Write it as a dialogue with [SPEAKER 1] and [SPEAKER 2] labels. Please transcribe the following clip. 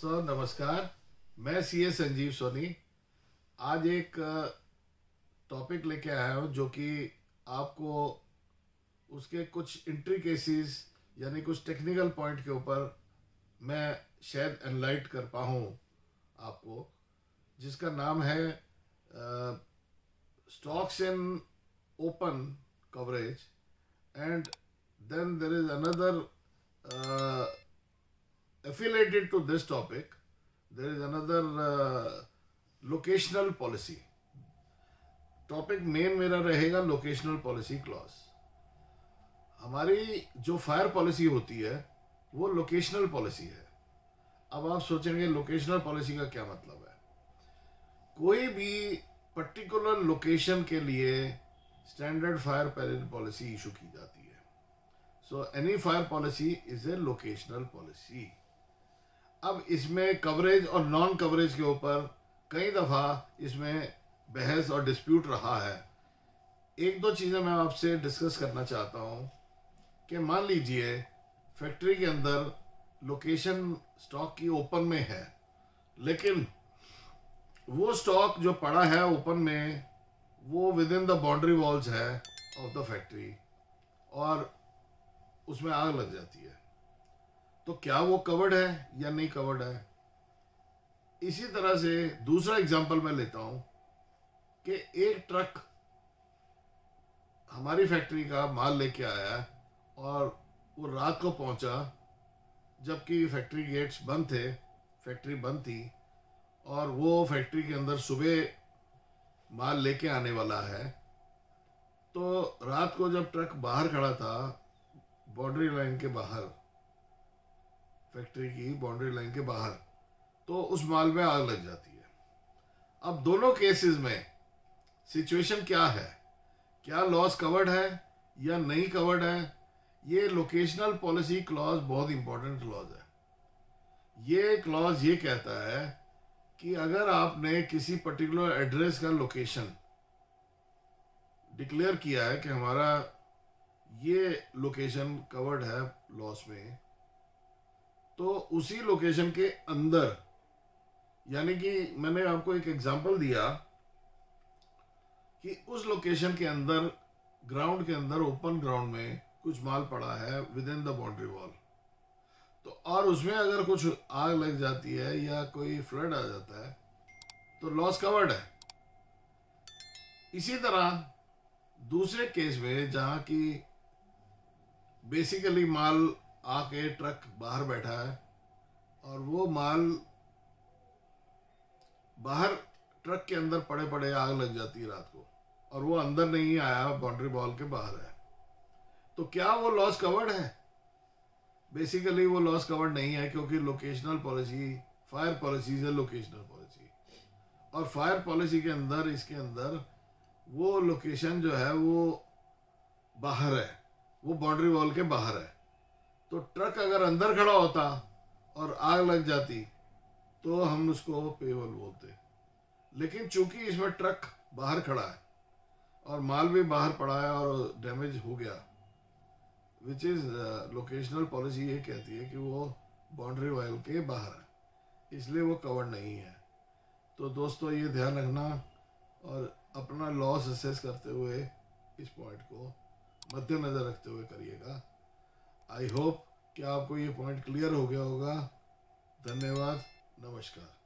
[SPEAKER 1] दोस्तों नमस्कार। मैं सीए संजीव सोनी आज एक टॉपिक लेके आया हूँ जो कि आपको उसके कुछ इंट्रिकेसीज यानी कुछ टेक्निकल पॉइंट के ऊपर मैं शायद एनलाइट कर पाऊँ आपको, जिसका नाम है stocks in open coverage and then there is another affiliated to this topic, there is another locational policy. Topic main मेरा रहेगा लोकेशनल पॉलिसी क्लॉज। हमारी जो फायर पॉलिसी होती है वो लोकेशनल पॉलिसी है। अब आप सोचेंगे लोकेशनल पॉलिसी का क्या मतलब है। कोई भी पर्टिकुलर लोकेशन के लिए स्टैंडर्ड फायर पेरिड पॉलिसी इशू की जाती है। So any fire policy is a locational policy. अब इसमें कवरेज और नॉन कवरेज के ऊपर कई दफ़ा इसमें बहस और डिस्प्यूट रहा है। एक दो चीज़ें मैं आपसे डिस्कस करना चाहता हूँ कि मान लीजिए फैक्ट्री के अंदर लोकेशन स्टॉक की ओपन में है, लेकिन वो स्टॉक जो पड़ा है ओपन में वो with in the boundary walls है ऑफ द फैक्ट्री और उसमें आग लग जाती है, तो क्या वो कवर्ड है या नहीं कवर्ड है। इसी तरह से दूसरा एग्जांपल मैं लेता हूं कि एक ट्रक हमारी फैक्ट्री का माल लेके आया और वो रात को पहुंचा जबकि फैक्ट्री गेट्स बंद थे, फैक्ट्री बंद थी, और वो फैक्ट्री के अंदर सुबह माल लेके आने वाला है। तो रात को जब ट्रक बाहर खड़ा था बाउंड्री लाइन के बाहर, फैक्ट्री की बाउंड्री लाइन के बाहर, तो उस माल में आग लग जाती है। अब दोनों केसेस में सिचुएशन क्या है, क्या लॉस कवर्ड है या नहीं कवर्ड है। ये लोकेशनल पॉलिसी क्लॉज बहुत इंपॉर्टेंट क्लॉज है। ये क्लॉज ये कहता है कि अगर आपने किसी पर्टिकुलर एड्रेस का लोकेशन डिक्लेयर किया है कि हमारा ये लोकेशन कवर्ड है लॉस में, तो उसी लोकेशन के अंदर, यानी कि मैंने आपको एक एग्जांपल दिया कि उस लोकेशन के अंदर ग्राउंड के अंदर ओपन ग्राउंड में कुछ माल पड़ा है with in the boundary wall, तो और उसमें अगर कुछ आग लग जाती है या कोई फ्लड आ जाता है तो लॉस कवर्ड है। इसी तरह दूसरे केस में जहां की बेसिकली माल आके ट्रक बाहर बैठा है और वो माल बाहर ट्रक के अंदर पड़े पड़े आग लग जाती है रात को, और वो अंदर नहीं आया, बाउंड्री वॉल के बाहर है, तो क्या वो लॉस कवर्ड है। बेसिकली वो लॉस कवर्ड नहीं है, क्योंकि लोकेशनल पॉलिसी, फायर पॉलिसी है लोकेशनल पॉलिसी, और फायर पॉलिसी के अंदर इसके अंदर वो लोकेशन जो है वो बाहर है, वो बाउंड्री वॉल के बाहर है। तो ट्रक अगर अंदर खड़ा होता और आग लग जाती तो हम उसको पेवल बोलते, लेकिन चूंकि इसमें ट्रक बाहर खड़ा है और माल भी बाहर पड़ा है और डैमेज हो गया, विच इज लोकेशनल पॉलिसी ये कहती है कि वो बाउंड्री वॉल के बाहर है, इसलिए वो कवर नहीं है। तो दोस्तों ये ध्यान रखना और अपना लॉस असेस करते हुए इस पॉइंट को मद्देनजर रखते हुए करिएगा। आई होप कि आपको ये पॉइंट क्लियर हो गया होगा। धन्यवाद, नमस्कार।